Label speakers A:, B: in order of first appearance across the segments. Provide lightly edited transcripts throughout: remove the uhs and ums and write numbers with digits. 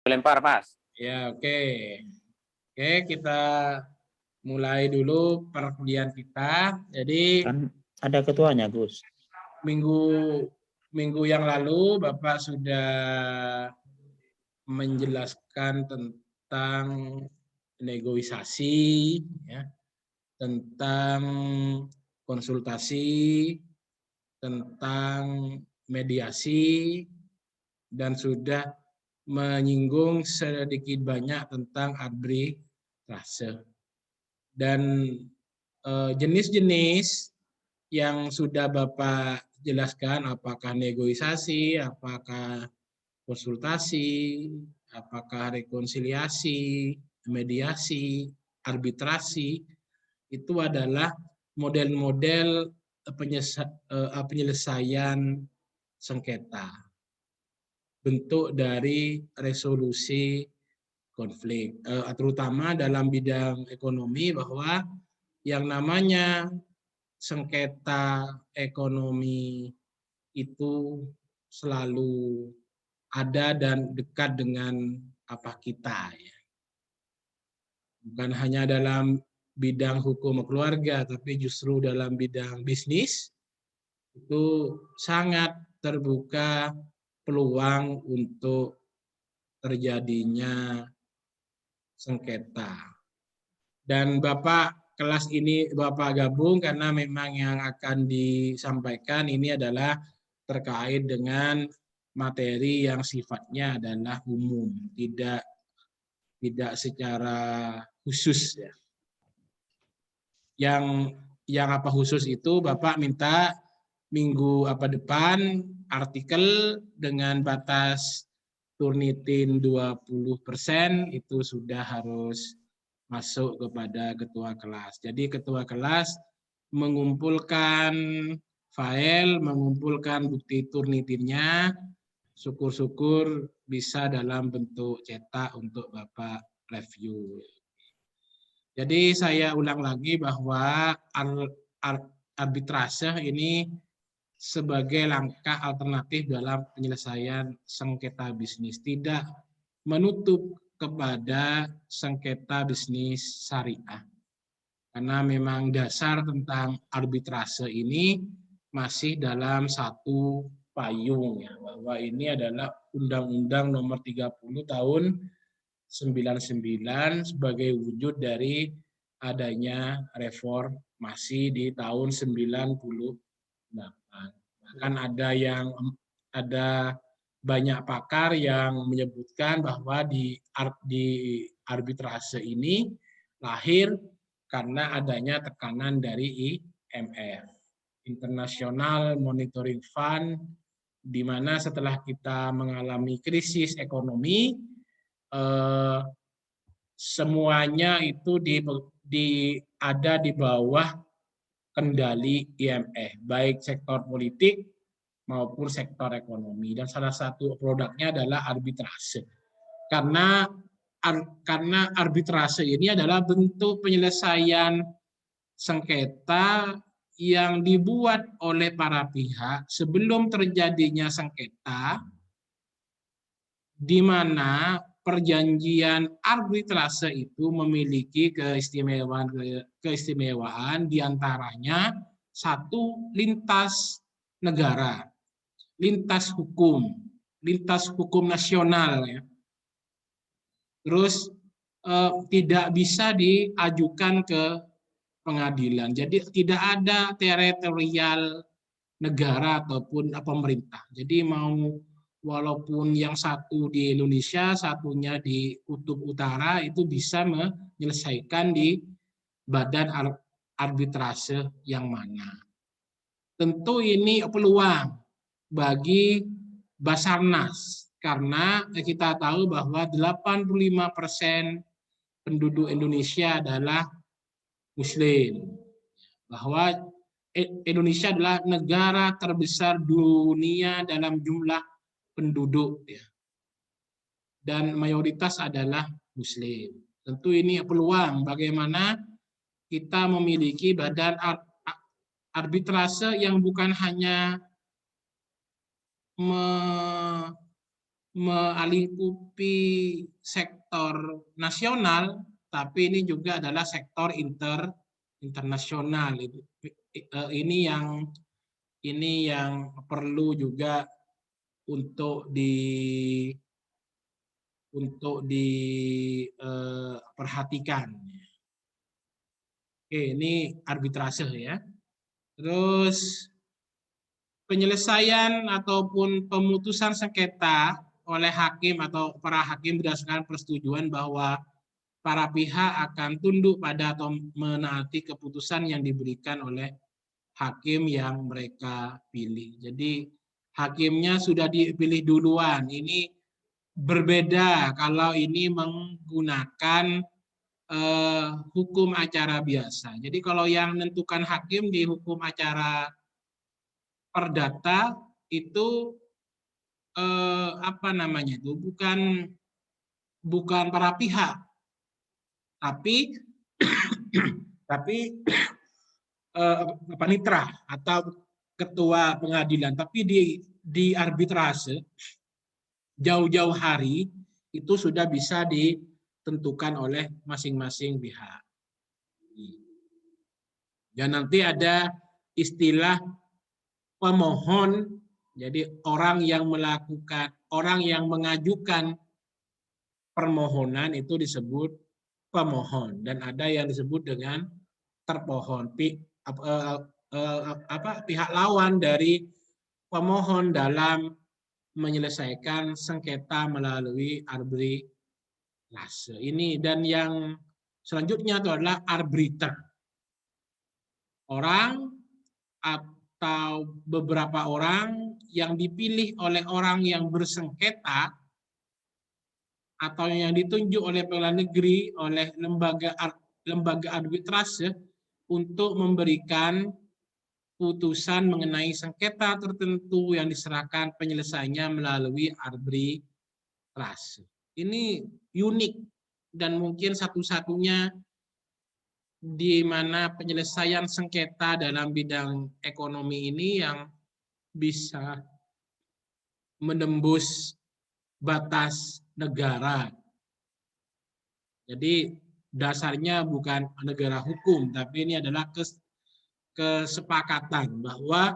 A: Lempar, Mas.
B: Ya, oke. Oke, kita mulai dulu perkuliahan kita. Jadi
C: Kan ada ketuanya, Gus.
B: minggu yang lalu Bapak sudah menjelaskan tentang negosiasi, ya, tentang konsultasi, tentang mediasi, dan sudah menyinggung sedikit banyak tentang arbitrase. Dan jenis-jenis yang sudah Bapak jelaskan, apakah negosiasi, apakah konsultasi, apakah rekonsiliasi, mediasi, arbitrasi, itu adalah model-model penyelesaian sengketa, bentuk dari resolusi konflik, terutama dalam bidang ekonomi, bahwa yang namanya sengketa ekonomi itu selalu ada dan dekat dengan apa kita, ya. Bukan hanya dalam bidang hukum keluarga, tapi justru dalam bidang bisnis itu sangat terbuka peluang untuk terjadinya sengketa. Dan kelas ini Bapak gabung karena memang yang akan disampaikan ini adalah terkait dengan materi yang sifatnya adalah umum, tidak secara khusus, ya. Yang apa khusus itu Bapak minta minggu depan artikel dengan batas Turnitin 20% itu sudah harus masuk kepada ketua kelas. Jadi ketua kelas mengumpulkan file, mengumpulkan bukti Turnitinnya, syukur-syukur bisa dalam bentuk cetak untuk Bapak review. Jadi saya ulang lagi bahwa arbitrase ini sebagai langkah alternatif dalam penyelesaian sengketa bisnis, tidak menutup kepada sengketa bisnis syariah. Karena memang dasar tentang arbitrase ini masih dalam satu payung, ya, bahwa ini adalah Undang-Undang Nomor 30 Tahun 99 sebagai wujud dari adanya reformasi di tahun 98. Bahkan ada banyak pakar yang menyebutkan bahwa di arbitrase ini lahir karena adanya tekanan dari IMF, International Monetary Fund, di mana setelah kita mengalami krisis ekonomi, semuanya itu ada di bawah kendali IMF, baik sektor politik maupun sektor ekonomi, dan salah satu produknya adalah arbitrase. Karena arbitrase ini adalah bentuk penyelesaian sengketa yang dibuat oleh para pihak sebelum terjadinya sengketa, di mana perjanjian arbitrase itu memiliki keistimewaan diantaranya satu, lintas negara, lintas hukum nasional, ya. Terus tidak bisa diajukan ke pengadilan. Jadi tidak ada teritorial negara ataupun pemerintah. Jadi walaupun yang satu di Indonesia, satunya di Kutub Utara, itu bisa menyelesaikan di badan arbitrase yang mana. Tentu ini peluang bagi Basarnas, karena kita tahu bahwa 85% penduduk Indonesia adalah Muslim. Bahwa Indonesia adalah negara terbesar dunia dalam jumlah penduduk, ya, dan mayoritas adalah Muslim. Tentu ini peluang bagaimana kita memiliki badan arbitrase yang bukan hanya melingkupi sektor nasional, tapi ini juga adalah sektor internasional. Ini yang perlu juga untuk diperhatikan. Oke, ini arbitrase ya. Terus penyelesaian ataupun pemutusan sengketa oleh hakim atau para hakim berdasarkan persetujuan bahwa para pihak akan tunduk pada atau menaati keputusan yang diberikan oleh hakim yang mereka pilih. Jadi hakimnya sudah dipilih duluan. Ini berbeda kalau ini menggunakan hukum acara biasa. Jadi kalau yang menentukan hakim di hukum acara perdata itu apa namanya itu bukan para pihak, tapi panitra atau ketua pengadilan. Tapi di arbitrase jauh-jauh hari itu sudah bisa ditentukan oleh masing-masing pihak. Dan nanti ada istilah pemohon, jadi orang yang mengajukan permohonan itu disebut pemohon, dan ada yang disebut dengan terpohon, pihak lawan dari pemohon dalam menyelesaikan sengketa melalui arbitrase. Ini dan yang selanjutnya itu adalah arbiter. Orang atau beberapa orang yang dipilih oleh orang yang bersengketa atau yang ditunjuk oleh pengadilan negeri, oleh lembaga arbitrase untuk memberikan putusan mengenai sengketa tertentu yang diserahkan penyelesaiannya melalui arbitrase. Ini unik dan mungkin satu-satunya di mana penyelesaian sengketa dalam bidang ekonomi ini yang bisa menembus batas negara. Jadi dasarnya bukan negara hukum, tapi ini adalah kesepakatan bahwa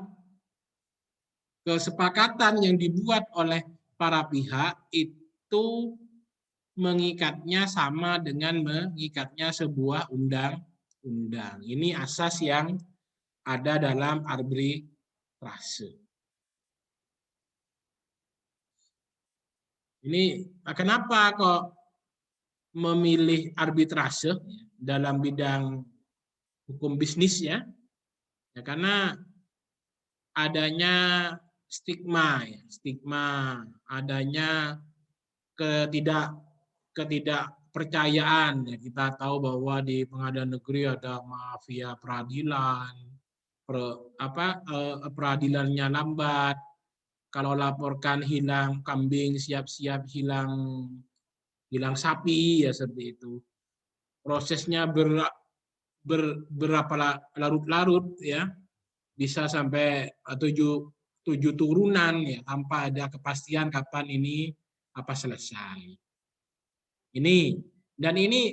B: kesepakatan yang dibuat oleh para pihak itu mengikatnya sama dengan mengikatnya sebuah undang-undang. Ini asas yang ada dalam arbitrase. Ini kenapa kok memilih arbitrase dalam bidang hukum bisnis ya? Ya karena adanya stigma, adanya ketidakpercayaan. Ya, kita tahu bahwa di pengadilan negeri ada mafia peradilan, peradilannya lambat. Kalau laporkan hilang kambing, siap-siap hilang sapi, ya seperti itu. Prosesnya berapa larut-larut ya, bisa sampai 7 turunan ya, tanpa ada kepastian kapan ini selesai. Ini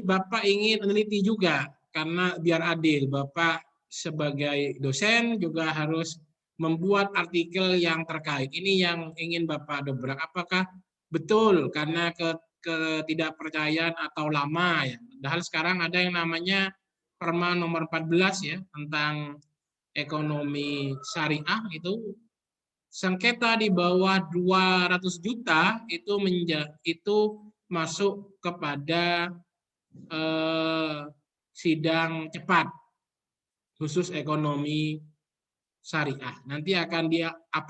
B: Bapak ingin meneliti juga karena biar adil. Bapak sebagai dosen juga harus membuat artikel yang terkait. Ini yang ingin Bapak dobrak. Apakah betul karena ketidakpercayaan atau lama ya. Padahal sekarang ada yang namanya Perma nomor 14 ya tentang ekonomi syariah, itu sengketa di bawah 200 juta itu masuk kepada sidang cepat khusus ekonomi syariah. Nanti akan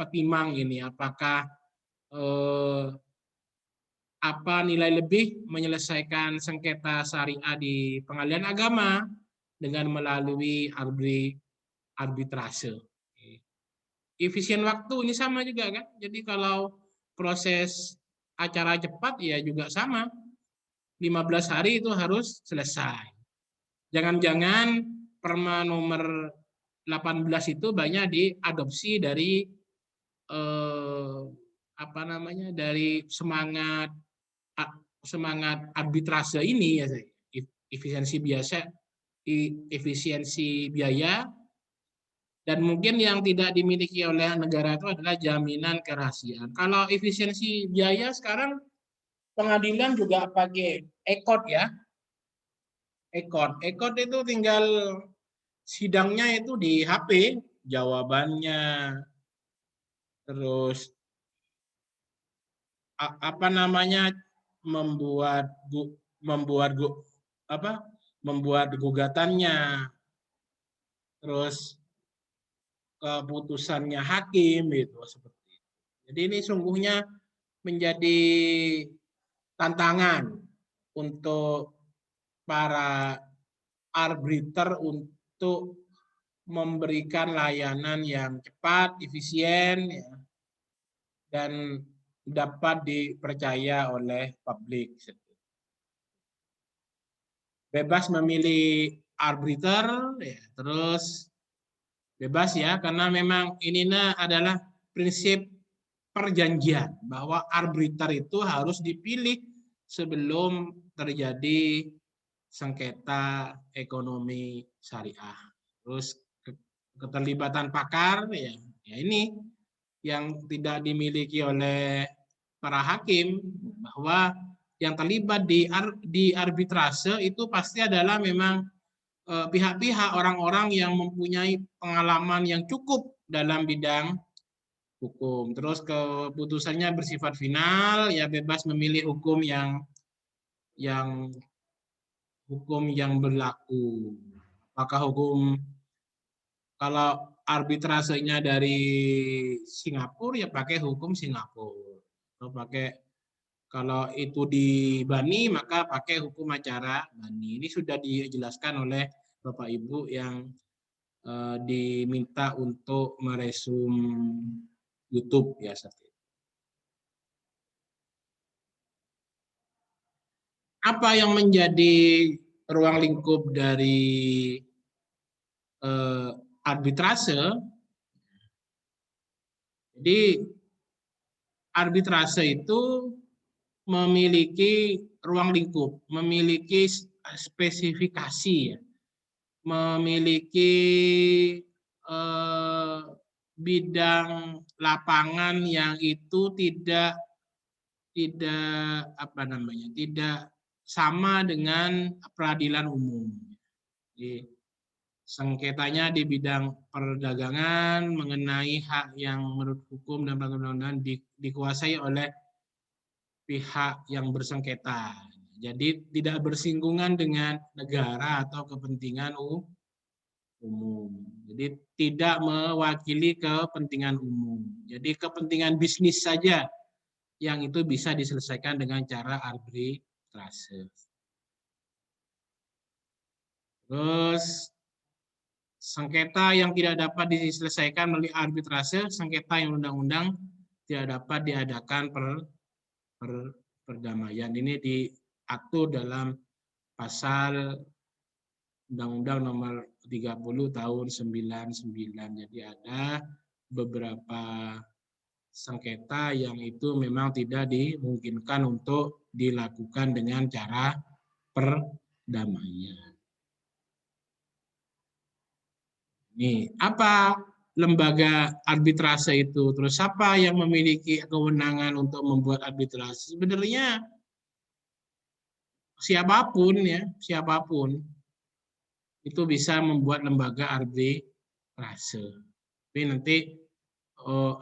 B: timang ini apakah apa nilai lebih menyelesaikan sengketa syariah di pengadilan agama dengan melalui arbitrase. Efisien waktu ini sama juga kan. Jadi kalau proses acara cepat ya juga sama. 15 hari itu harus selesai. Jangan-jangan Perma nomor 18 itu banyak diadopsi dari apa namanya, dari semangat arbitrase ini ya, efisiensi biasa, efisiensi biaya, dan mungkin yang tidak dimiliki oleh negara itu adalah jaminan kerahasiaan. Kalau efisiensi biaya sekarang pengadilan juga pakai ECOT ya. ECOT itu tinggal sidangnya itu di HP, jawabannya, terus apa namanya, membuat gugatannya, terus keputusannya hakim gitu seperti itu. Jadi ini sungguhnya menjadi tantangan untuk para arbiter untuk memberikan layanan yang cepat, efisien, ya, dan dapat dipercaya oleh publik. Bebas memilih arbiter, ya, terus bebas ya, karena memang ini adalah prinsip perjanjian bahwa arbiter itu harus dipilih sebelum terjadi sengketa ekonomi syariah. Terus keterlibatan pakar, ya, ya ini yang tidak dimiliki oleh para hakim, bahwa yang terlibat di arbitrase itu pasti adalah memang pihak-pihak, orang-orang yang mempunyai pengalaman yang cukup dalam bidang hukum. Terus keputusannya bersifat final, ya bebas memilih yang hukum yang berlaku. Apakah hukum, kalau arbitrasenya dari Singapura ya pakai hukum Singapura. Kalau itu di Bani maka pakai hukum acara Bani. Ini sudah dijelaskan oleh Bapak Ibu yang diminta untuk meresum YouTube ya. Apa yang menjadi ruang lingkup dari arbitrase? Jadi arbitrase itu memiliki ruang lingkup, memiliki spesifikasi, ya, memiliki bidang lapangan yang itu tidak sama dengan peradilan umum. Jadi, sengketanya di bidang perdagangan mengenai hak yang menurut hukum dan perundang-undangan dikuasai oleh pihak yang bersengketa. Jadi tidak bersinggungan dengan negara atau kepentingan umum. Jadi tidak mewakili kepentingan umum. Jadi kepentingan bisnis saja yang itu bisa diselesaikan dengan cara arbitrase. Terus sengketa yang tidak dapat diselesaikan melalui arbitrase, sengketa yang undang-undang tidak dapat diadakan perdamaian. Ini diatur dalam pasal Undang-Undang Nomor 30 Tahun 99. Jadi ada beberapa sengketa yang itu memang tidak dimungkinkan untuk dilakukan dengan cara perdamaian. Nih, apa lembaga arbitrase itu? Terus siapa yang memiliki kewenangan untuk membuat arbitrase? Sebenarnya siapapun ya, siapapun itu bisa membuat lembaga arbitrase. Tapi nanti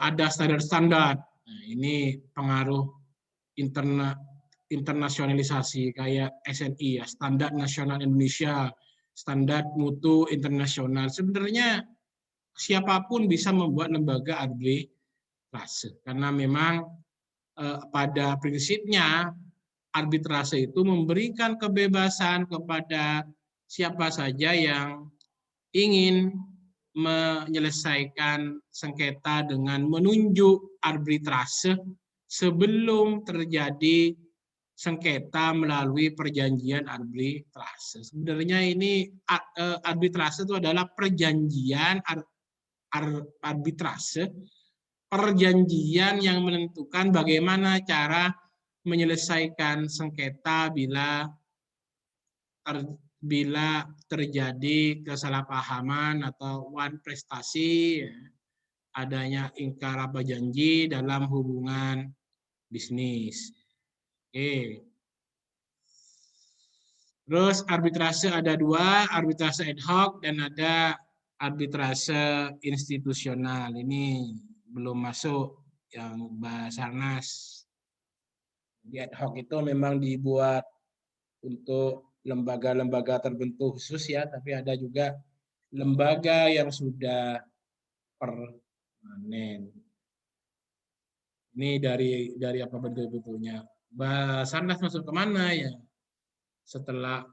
B: ada standar-standar. Nah, ini pengaruh internasionalisasi kayak SNI ya, Standar Nasional Indonesia, Standar Mutu Internasional. Sebenarnya siapapun bisa membuat lembaga arbitrase karena memang pada prinsipnya arbitrase itu memberikan kebebasan kepada siapa saja yang ingin menyelesaikan sengketa dengan menunjuk arbitrase sebelum terjadi sengketa melalui perjanjian arbitrase. Sebenarnya ini arbitrase itu adalah perjanjian arbitrase perjanjian yang menentukan bagaimana cara menyelesaikan sengketa bila terjadi kesalahpahaman atau wan prestasi, adanya ingkar apa janji dalam hubungan bisnis. Oke. Terus arbitrase ada dua, arbitrase ad hoc dan ada arbitrase institusional. Ini belum masuk yang Basarnas. Di ad hoc itu memang dibuat untuk lembaga-lembaga tertentu khusus ya, tapi ada juga lembaga yang sudah permanen. Ini dari apa bentuk-bentuknya. Basarnas masuk ke mana ya? Setelah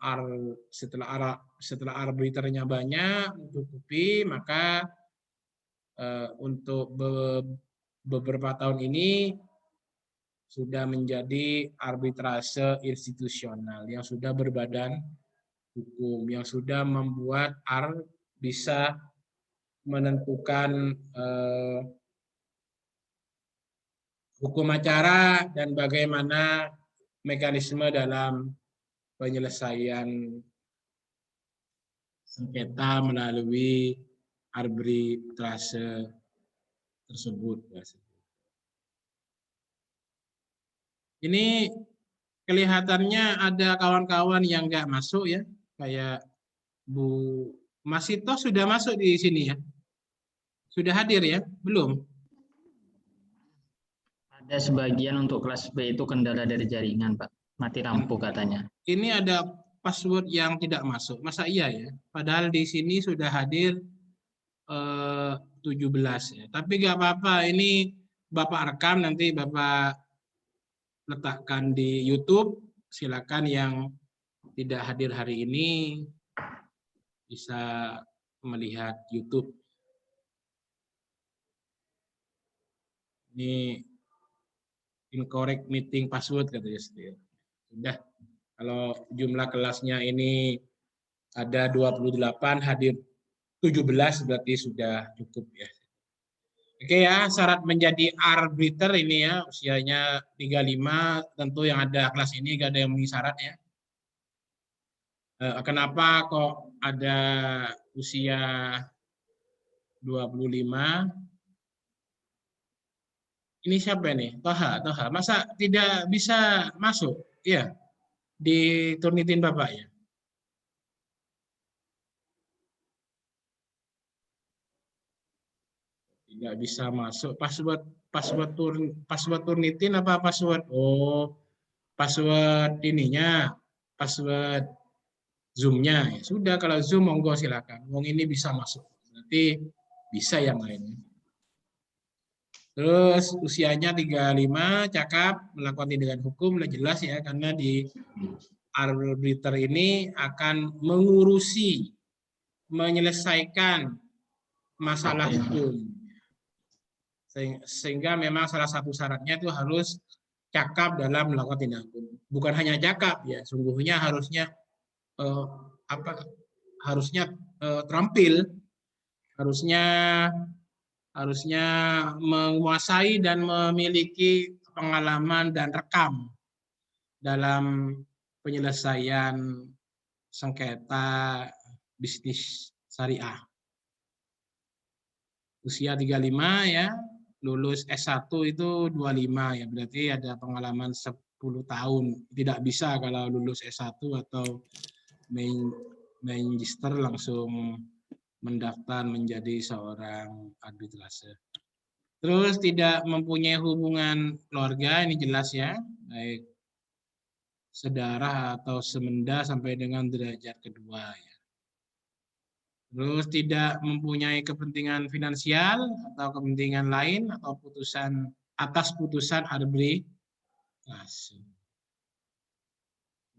B: arbitrnya banyak mencukupi, maka untuk beberapa tahun ini sudah menjadi arbitrase institusional yang sudah berbadan hukum, yang sudah membuat bisa menentukan hukum acara dan bagaimana mekanisme dalam penyelesaian sengketa melalui arbitrase tersebut. Ini kelihatannya ada kawan-kawan yang nggak masuk ya, kayak Bu Masito sudah masuk di sini ya? Sudah hadir ya? Belum?
A: Ada sebagian untuk kelas B itu kendala dari jaringan, Pak. Mati lampu katanya.
B: Ini ada password yang tidak masuk. Masa iya ya? Padahal di sini sudah hadir 17 ya. Tapi nggak apa-apa. Ini Bapak rekam, nanti Bapak letakkan di YouTube. Silakan yang tidak hadir hari ini bisa melihat YouTube. Ini incorrect meeting password katanya sendiri. Sudah, kalau jumlah kelasnya ini ada 28, hadir 17 berarti sudah cukup ya. Oke ya, syarat menjadi arbiter ini ya, usianya 35, tentu yang ada kelas ini gak ada yang memenuhi syarat ya. Kenapa kok ada usia 25? Ini siapa nih? Toha. Masa tidak bisa masuk? Iya, diturnitin Bapak ya. Tidak bisa masuk. Password turnitin apa password? Oh, password ininya, password Zoom-nya. Ya sudah, kalau Zoom monggo silakan. Wong ini bisa masuk. Berarti bisa yang lainnya. Terus usianya 35, cakap, melakukan tindakan hukum, udah jelas ya, karena di arbiter ini akan mengurusi, menyelesaikan masalah hukum. Sehingga memang salah satu syaratnya itu harus cakap dalam melakukan tindakan hukum. Bukan hanya cakap ya, sungguhnya harusnya terampil, harusnya menguasai dan memiliki pengalaman dan rekam dalam penyelesaian sengketa bisnis syariah. Usia 35 ya, lulus S1 itu 25 ya, berarti ada pengalaman 10 tahun. Tidak bisa kalau lulus S1 atau magister langsung mendaftar menjadi seorang arbitrase. Terus tidak mempunyai hubungan keluarga, ini jelas ya, baik sedarah atau semenda sampai dengan derajat kedua ya. Terus tidak mempunyai kepentingan finansial atau kepentingan lain atau atas putusan arbitrase.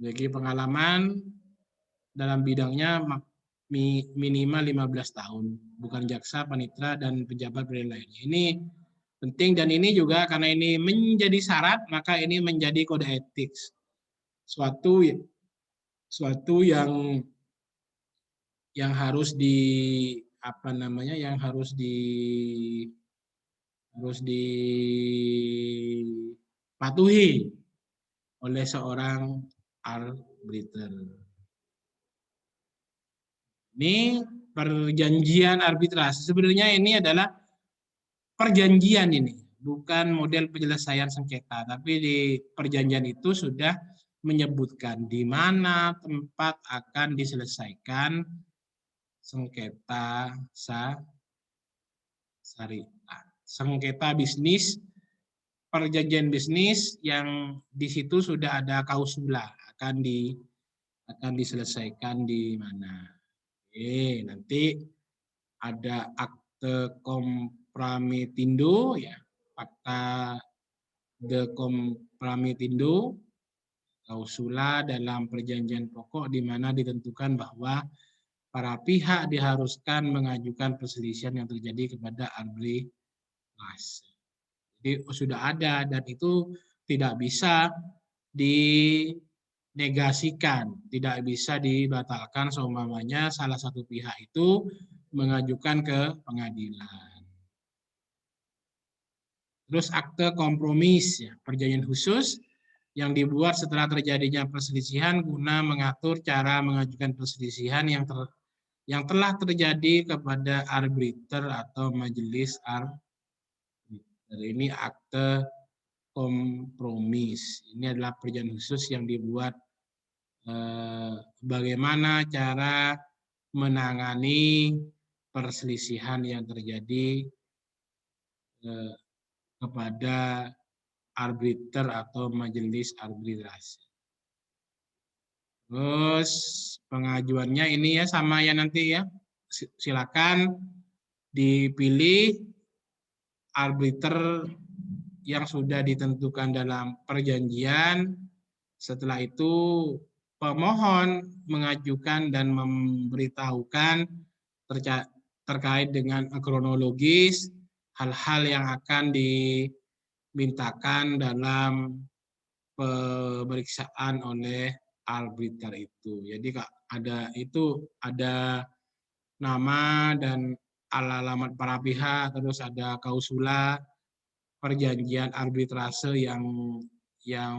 B: Jadi pengalaman dalam bidangnya minimal 15 tahun, bukan jaksa, panitera, dan pejabat lainnya. Ini penting, dan ini juga karena ini menjadi syarat, maka ini menjadi kode etik. Suatu yang harus harus dipatuhi oleh seorang arbiter. Ini perjanjian arbitrase. Sebenarnya ini adalah perjanjian ini, bukan model penyelesaian sengketa, tapi di perjanjian itu sudah menyebutkan di mana tempat akan diselesaikan sengketa syariah. Sengketa bisnis, perjanjian bisnis yang di situ sudah ada klausula akan diselesaikan di mana. Oke, nanti ada akte compromittindo ya, fakta de compromittindo, klausula dalam perjanjian pokok di mana ditentukan bahwa para pihak diharuskan mengajukan perselisihan yang terjadi kepada arbitrase. Jadi sudah ada dan itu tidak bisa dinegasikan, tidak bisa dibatalkan seumpamanya salah satu pihak itu mengajukan ke pengadilan. Terus akte kompromis, ya, perjanjian khusus yang dibuat setelah terjadinya perselisihan guna mengatur cara mengajukan perselisihan yang telah terjadi kepada arbiter atau majelis arbiter. Ini akte kompromis. Ini adalah perjanjian khusus yang dibuat bagaimana cara menangani perselisihan yang terjadi kepada arbiter atau majelis arbitrase. Terus pengajuannya ini ya sama ya nanti ya. Silakan dipilih arbiter yang sudah ditentukan dalam perjanjian. Setelah itu pemohon mengajukan dan memberitahukan terkait dengan kronologis hal-hal yang akan dimintakan dalam pemeriksaan oleh arbiter itu. Jadi ada nama dan alamat para pihak, terus ada klausula perjanjian arbitrase yang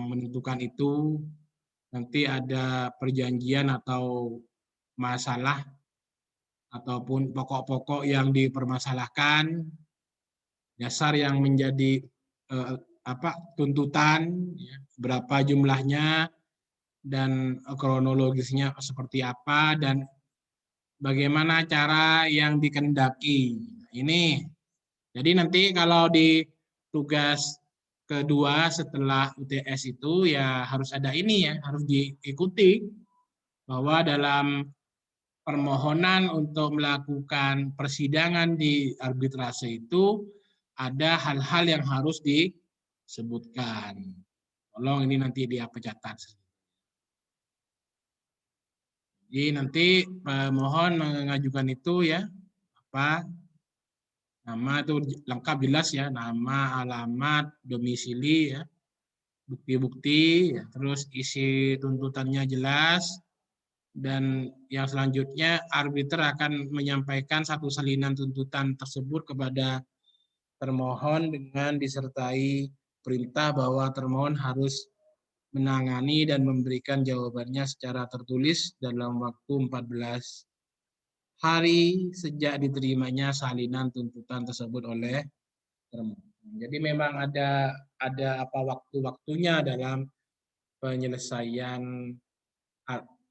B: menentukan itu. Nanti ada perjanjian atau masalah ataupun pokok-pokok yang dipermasalahkan, dasar yang menjadi tuntutan, ya, berapa jumlahnya, dan kronologisnya seperti apa, dan bagaimana cara yang dikehendaki. Ini, jadi nanti kalau di tugas kedua setelah UTS itu ya harus ada ini ya, harus diikuti bahwa dalam permohonan untuk melakukan persidangan di arbitrase itu ada hal-hal yang harus disebutkan. Tolong ini nanti dicatat. Jadi nanti pemohon mengajukan itu ya, nama itu lengkap jelas ya, nama, alamat, domisili ya, bukti-bukti, ya, terus isi tuntutannya jelas, dan yang selanjutnya arbiter akan menyampaikan satu salinan tuntutan tersebut kepada termohon dengan disertai perintah bahwa termohon harus menangani dan memberikan jawabannya secara tertulis dalam waktu 14 hari sejak diterimanya salinan tuntutan tersebut oleh termohon. Jadi memang ada waktu-waktunya dalam penyelesaian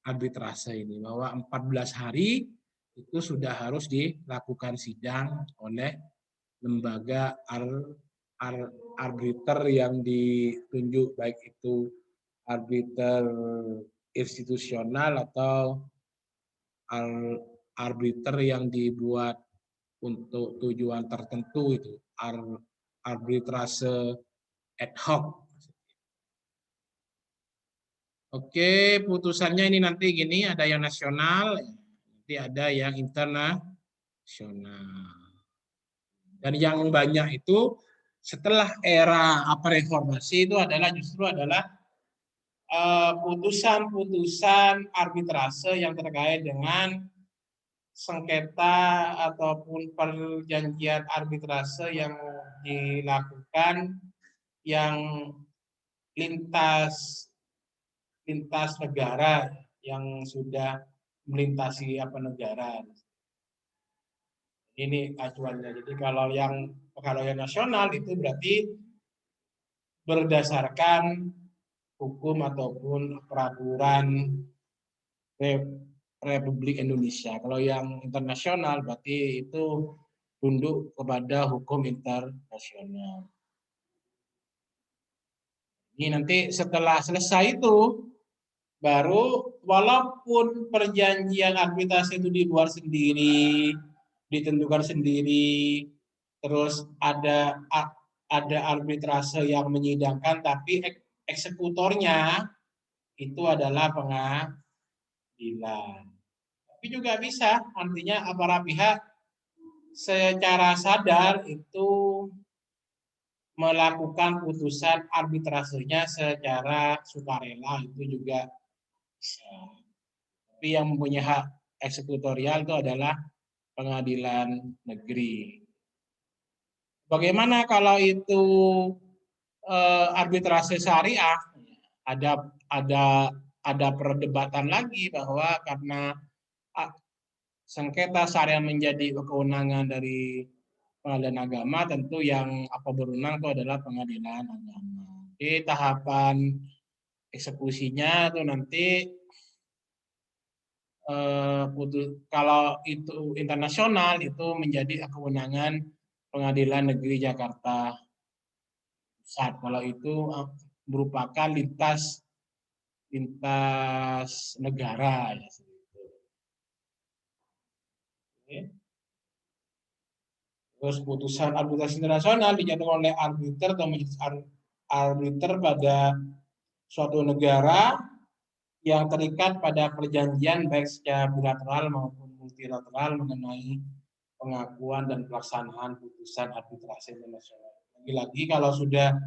B: arbitrase ini, bahwa 14 hari itu sudah harus dilakukan sidang oleh lembaga arbiter yang ditunjuk, baik itu arbiter institusional atau arbiter yang dibuat untuk tujuan tertentu, itu arbitrase ad hoc. Oke, putusannya ini nanti gini, ada yang nasional, nanti ada yang internasional. Dan yang banyak itu setelah era reformasi itu justru adalah putusan-putusan arbitrase yang terkait dengan sengketa ataupun perjanjian arbitrase yang dilakukan yang lintas negara yang sudah melintasi negara. Ini acuannya. Jadi kalau yang nasional itu berarti berdasarkan hukum ataupun peraturan Republik Indonesia. Kalau yang internasional berarti itu tunduk kepada hukum internasional. Ini nanti setelah selesai itu, baru walaupun perjanjian arbitrase itu dibuat sendiri, ditentukan sendiri, terus ada arbitrase yang menyidangkan, tapi eksekutornya itu adalah pengadilan. Tapi juga bisa, artinya para pihak secara sadar itu melakukan putusan arbitrasenya secara sukarela, itu juga bisa. Tapi yang mempunyai hak eksekutorial itu adalah pengadilan negeri. Bagaimana kalau itu arbitrase syariah? Ada perdebatan lagi bahwa karena sengketa syariah menjadi kewenangan dari pengadilan agama, tentu yang berwenang itu adalah pengadilan agama. Di tahapan eksekusinya itu nanti kalau itu internasional itu menjadi kewenangan Pengadilan Negeri Jakarta Pusat. Kalau itu merupakan lintas negara ya. Terus putusan arbitrase internasional dijatuhkan oleh arbiter atau majelis arbiter pada suatu negara yang terikat pada perjanjian baik secara bilateral maupun multilateral mengenai pengakuan dan pelaksanaan putusan arbitrase internasional. Lagi-lagi kalau sudah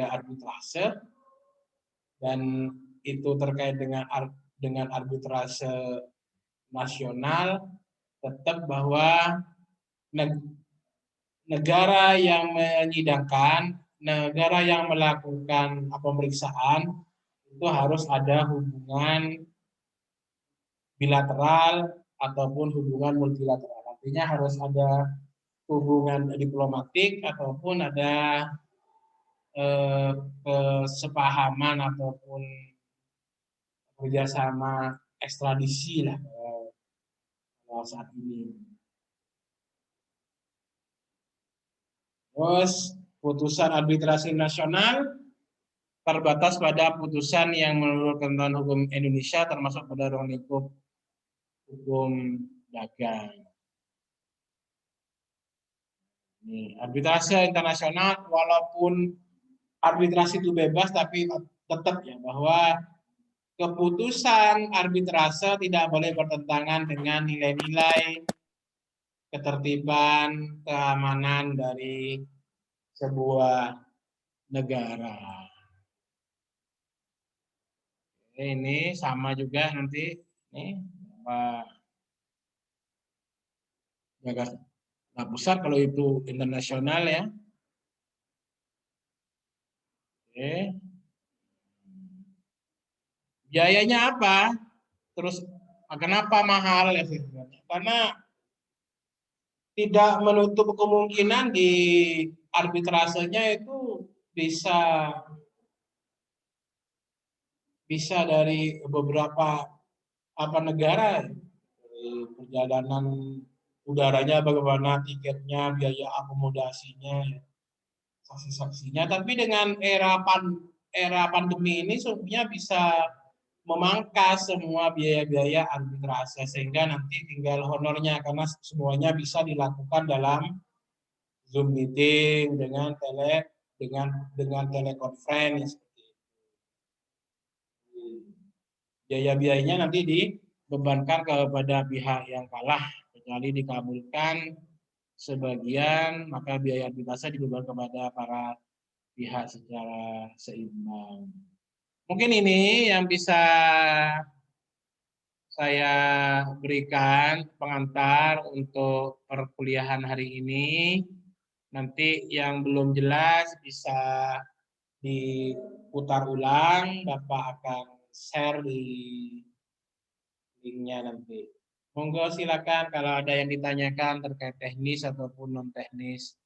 B: arbitrase dan itu terkait dengan arbitrase nasional, tetap bahwa negara yang menyidangkan, negara yang melakukan pemeriksaan itu harus ada hubungan bilateral ataupun hubungan multilateral. Artinya harus ada hubungan diplomatik ataupun ada kesepahaman ataupun kerjasama ekstradisi lah saat ini. Terus putusan arbitrasi nasional terbatas pada putusan yang menurut ketentuan hukum Indonesia termasuk pada ruang lingkup hukum dagang. Ini arbitrase internasional, walaupun arbitrasi itu bebas, tapi tetap ya bahwa keputusan arbitrase tidak boleh bertentangan dengan nilai-nilai ketertiban, keamanan dari sebuah negara. Ini sama juga nanti ini Jakarta Pusat kalau itu internasional ya. Oke. Biayanya apa? Terus kenapa mahal ya? Karena tidak menutup kemungkinan di arbitrasenya itu bisa dari beberapa negara, perjalanan udaranya bagaimana, tiketnya, biaya akomodasinya, saksi-saksinya. Tapi dengan era pandemi ini sebenarnya bisa memangkas semua biaya-biaya arbitrase sehingga nanti tinggal honornya, karena semuanya bisa dilakukan dalam Zoom meeting dengan telekonferensi. Biaya-biayanya nanti dibebankan kepada pihak yang kalah, kecuali dikabulkan sebagian, maka biaya arbitrase dibebankan kepada para pihak secara seimbang. Mungkin ini yang bisa saya berikan pengantar untuk perkuliahan hari ini. Nanti yang belum jelas bisa diputar ulang, Bapak akan share di linknya nanti. Monggo silakan kalau ada yang ditanyakan terkait teknis ataupun non teknis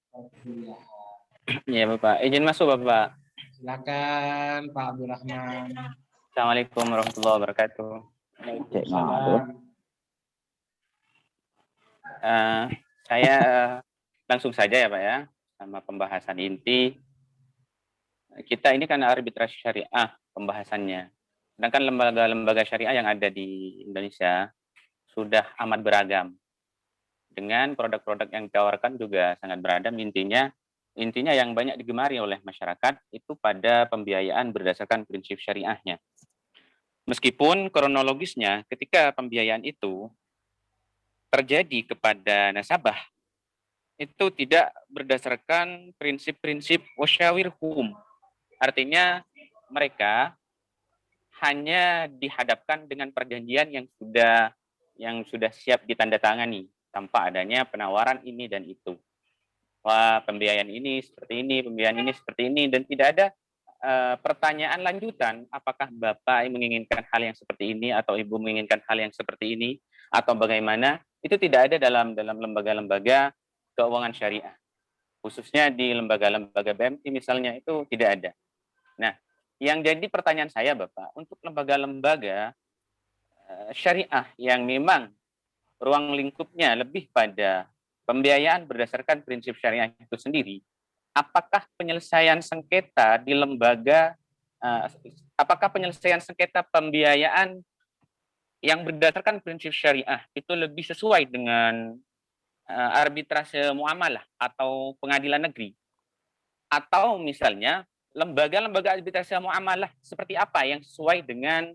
B: perkuliahan.
D: Iya Bapak, izin masuk Bapak.
B: Silakan Pak Abdurrahman.
D: Assalamualaikum warahmatullahi wabarakatuh.
B: Waalaikumsalam.
D: Saya langsung saja ya Pak ya, sama pembahasan inti. Kita ini kan arbitrasi syariah pembahasannya. Sedangkan lembaga-lembaga syariah yang ada di Indonesia sudah amat beragam. Dengan produk-produk yang ditawarkan juga sangat beragam. Intinya yang banyak digemari oleh masyarakat itu pada pembiayaan berdasarkan prinsip syariahnya. Meskipun kronologisnya ketika pembiayaan itu terjadi kepada nasabah, itu tidak berdasarkan prinsip-prinsip wasyawirhum. Artinya mereka hanya dihadapkan dengan perjanjian yang sudah siap ditandatangani tanpa adanya penawaran ini dan itu. Wah, pembiayaan ini seperti ini, pembiayaan ini seperti ini, dan tidak ada pertanyaan lanjutan, apakah Bapak menginginkan hal yang seperti ini atau Ibu menginginkan hal yang seperti ini atau bagaimana, itu tidak ada dalam lembaga-lembaga keuangan syariah. Khususnya di lembaga-lembaga BMI misalnya itu tidak ada. Nah, yang jadi pertanyaan saya Bapak, untuk lembaga-lembaga syariah yang memang ruang lingkupnya lebih pada pembiayaan berdasarkan prinsip syariah itu sendiri, apakah penyelesaian sengketa di lembaga, apakah penyelesaian sengketa pembiayaan yang berdasarkan prinsip syariah itu lebih sesuai dengan arbitrase muamalah atau pengadilan negeri? Atau misalnya lembaga-lembaga arbitrase muamalah seperti apa yang sesuai dengan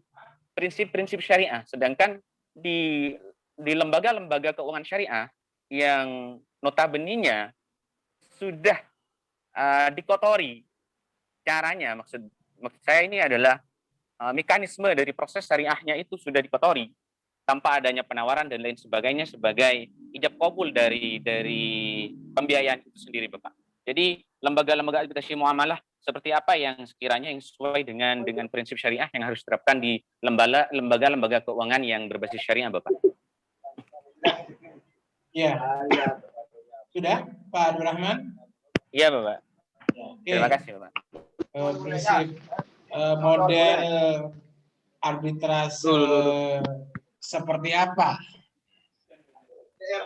D: prinsip-prinsip syariah, sedangkan di lembaga-lembaga keuangan syariah yang notabene-nya sudah dikotori caranya, maksud saya ini adalah mekanisme dari proses syariahnya itu sudah dikotori tanpa adanya penawaran dan lain sebagainya sebagai ijab kabul dari pembiayaan itu sendiri Bapak. Jadi lembaga-lembaga arbitrasi muamalah seperti apa yang sekiranya yang sesuai dengan prinsip syariah yang harus diterapkan di lembaga-lembaga keuangan yang berbasis syariah Bapak.
B: Ya. Sudah Pak Abdurrahman?
D: Iya Bapak.
B: Oke.
D: Terima kasih Bapak.
B: Prinsip model arbitrase seperti apa?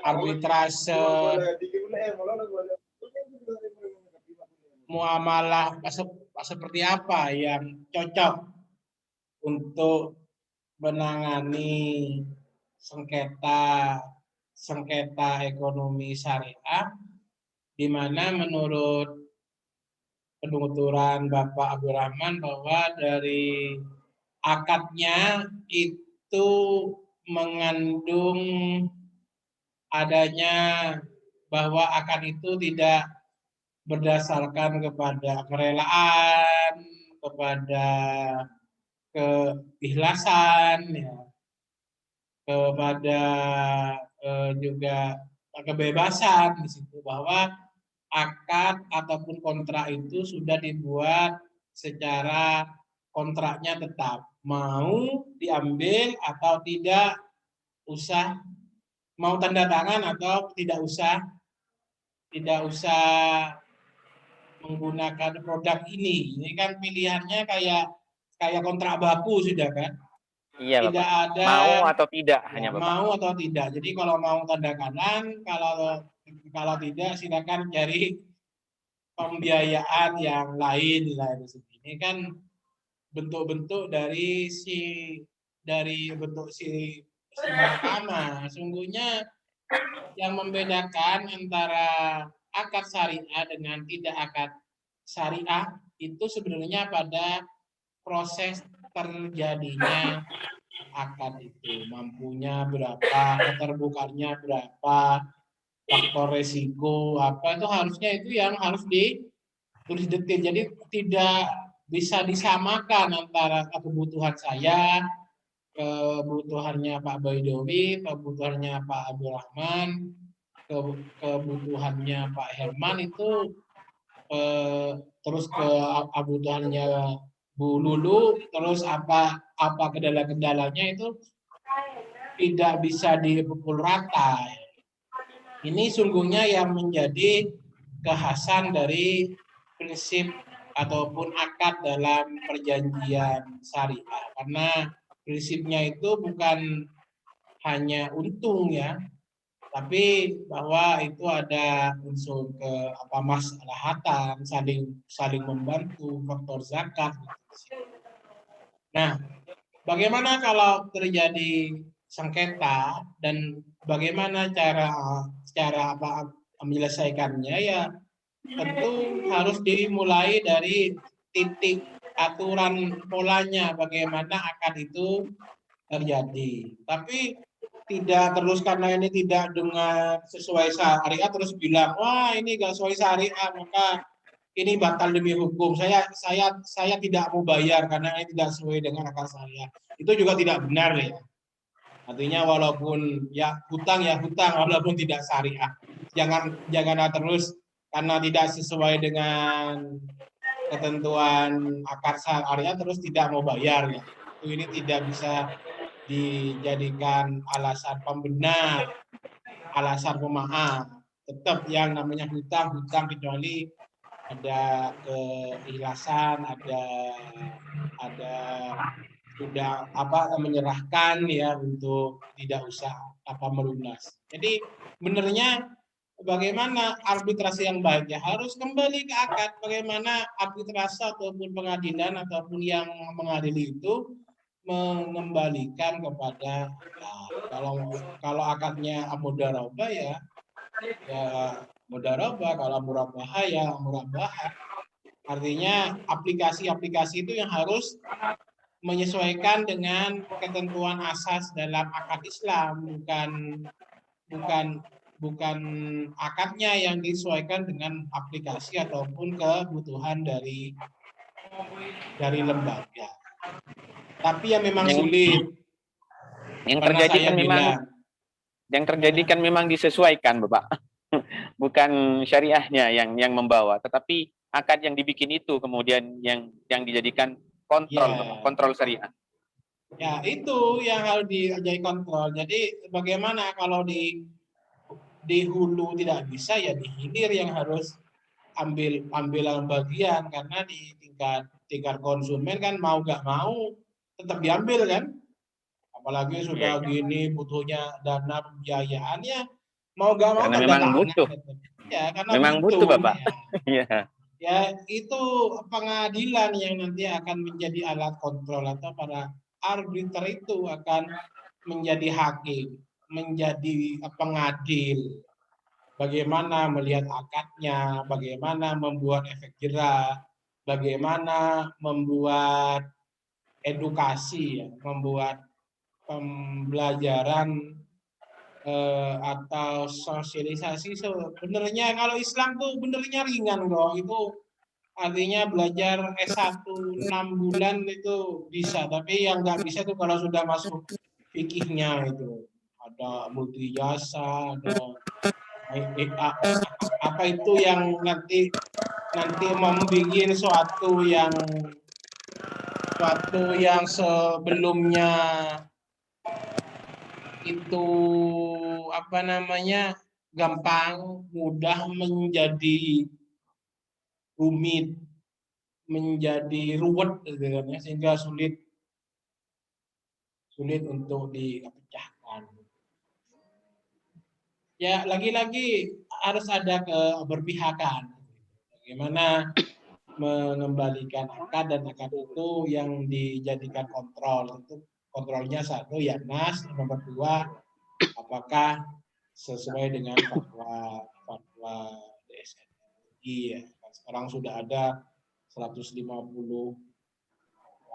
B: Arbitrase muamalah seperti apa yang cocok untuk menangani sengketa ekonomi syariah, di mana menurut penuturan Bapak Abdurrahman bahwa dari akadnya itu mengandung adanya bahwa akad itu tidak berdasarkan kepada kerelaan, kepada keikhlasan, ya, kepada juga kebebasan di situ, bahwa akad ataupun kontrak itu sudah dibuat secara kontraknya tetap, mau diambil atau tidak usah, mau tanda tangan atau tidak usah menggunakan produk ini. Ini kan pilihannya kayak kontrak baku sudah kan?
D: Iya
B: tidak
D: Bapak.
B: ada
D: Mau atau tidak
B: ya,
D: hanya Bapak.
B: Mau atau tidak. Jadi kalau mau tanda kanan, kalau tidak silakan cari pembiayaan yang lain lah. Ini kan bentuk-bentuk dari bentuk si pertama. Sungguhnya yang membedakan antara akad syariah dengan tidak akad syariah itu sebenarnya pada proses terjadinya akad itu, mampunya berapa, keterbukanya berapa, faktor resiko apa, itu harusnya itu yang harus ditulis detail. Jadi tidak bisa disamakan antara kebutuhan saya kebutuhannya Pak Baidowi, kebutuhannya Pak Abdurrahman, kebutuhannya Pak Herman itu terus kebutuhannya Bu Lulu, terus apa kendala-kendalanya itu tidak bisa dipukul rata. Ini sungguhnya yang menjadi kekhasan dari prinsip ataupun akad dalam perjanjian syariah. Karena prinsipnya itu bukan hanya untung ya, tapi bahwa itu ada unsur maslahatan, saling membantu, faktor zakat. Nah, bagaimana kalau terjadi sengketa dan bagaimana cara menyelesaikannya, ya tentu harus dimulai dari titik aturan polanya bagaimana akad itu terjadi. Tapi tidak terus karena ini tidak dengan sesuai syariat terus bilang wah ini gak sesuai syariat maka ini batal demi hukum. Saya tidak mau bayar karena ini tidak sesuai dengan akad syariat. Itu juga tidak benar ya. Artinya walaupun ya hutang walaupun tidak syariah. Jangan terus karena tidak sesuai dengan ketentuan akad syariah terus tidak mau bayar ya. Ini tidak bisa dijadikan alasan pembenar, alasan pemaaf. Tetap yang namanya hutang kecuali ada keikhlasan, ada sudah menyerahkan ya untuk tidak usah melunas. Jadi benernya bagaimana arbitrasi yang baik ya harus kembali ke akad. Bagaimana arbitrasi ataupun pengadilan ataupun yang mengadili itu mengembalikan kepada kalau akadnya mudharabah ya mudharabah, kalau murabah ya murabah. Artinya aplikasi-aplikasi itu yang harus menyesuaikan dengan ketentuan asas dalam akad Islam, bukan akadnya yang disesuaikan dengan aplikasi ataupun kebutuhan dari lembaga. Tapi yang memang sulit.
D: Yang terjadi kan memang disesuaikan, Bapak. Bukan syariahnya yang membawa, tetapi akad yang dibikin itu kemudian yang dijadikan kontrol syariah.
B: Ya, itu yang harus dijadi kontrol. Jadi bagaimana kalau di hulu tidak bisa, ya di hilir yang harus ambil bagian, karena di tingkat konsumen kan mau nggak mau tetap diambil kan. Apalagi sudah gini butuhnya dana pembiayaannya, mau nggak mau
D: karena memang butuh.
B: Ya, karena
D: memang butuh Bapak.
B: Ya. Ya, itu pengadilan yang nanti akan menjadi alat kontrol, atau para arbiter itu akan menjadi hakim, menjadi pengadil. Bagaimana melihat akadnya, bagaimana membuat efek jerah, bagaimana membuat edukasi, membuat pembelajaran atau sosialisasi. Sebenarnya kalau Islam tuh benernya ringan kok. Itu artinya belajar S1 6 bulan itu bisa, tapi yang nggak bisa tuh kalau sudah masuk fikihnya itu ada multi jasa, ada apa itu yang nanti membuat suatu yang sebelumnya itu gampang, mudah menjadi rumit, menjadi ruwet, sehingga sulit untuk dipecahkan. Ya, lagi-lagi harus ada keberpihakan. Bagaimana mengembalikan akad, dan akad itu yang dijadikan kontrol. Itu kontrolnya satu ya nas, nomor dua apakah sesuai dengan fatwa DSN. Iya, sekarang sudah ada 150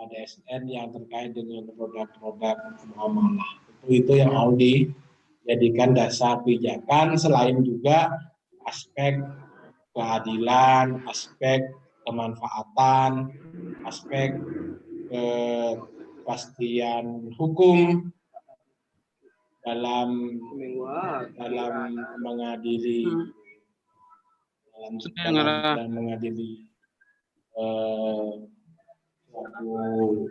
B: DSN yang terkait dengan produk-produk muamalah. Itu yang harus dijadikan dasar pijakan, selain juga aspek keadilan, aspek kemanfaatan, aspek kepastian hukum dalam mengadili dalam mengadili suatu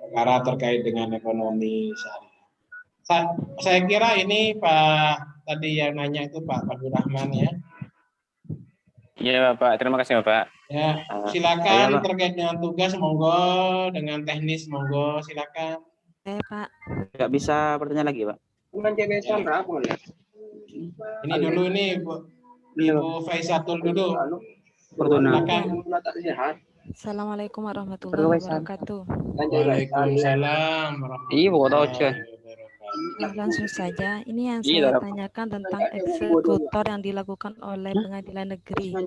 B: perkara terkait dengan ekonomi syariah. Saya kira ini Pak tadi yang nanya itu Pak Abdul Rahman ya.
D: Iya Bapak, terima kasih Bapak.
B: Ya,
C: Saya,
B: silakan
C: Pak.
B: terkait dengan tugas monggo, dengan teknis monggo silakan.
E: Pak.
C: Nggak bisa bertanya lagi, Pak.
B: Ini dulu ini Ibu Faisatul dulu. Silakan.
E: Assalamualaikum warahmatullahi wabarakatuh.
B: Waalaikumsalam warahmatullahi wabarakatuh.
E: Ya, langsung saja. Ini yang saya tanyakan tentang eksekutor yang dilakukan oleh pengadilan negeri.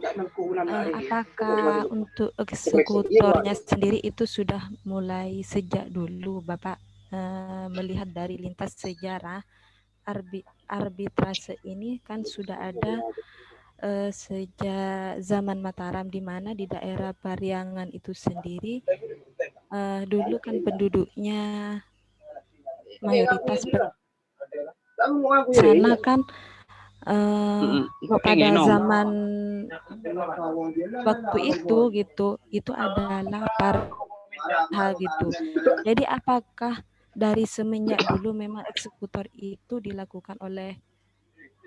E: Apakah untuk eksekutornya sendiri itu sudah mulai sejak dulu, Bapak, melihat dari lintas sejarah arbitrase ini kan sudah ada sejak zaman Mataram, di mana di daerah Pariangan itu sendiri dulu kan penduduknya mayoritas sana kan pada zaman waktu itu gitu, itu adalah parha gitu. Jadi apakah dari semenjak dulu memang eksekutor itu dilakukan oleh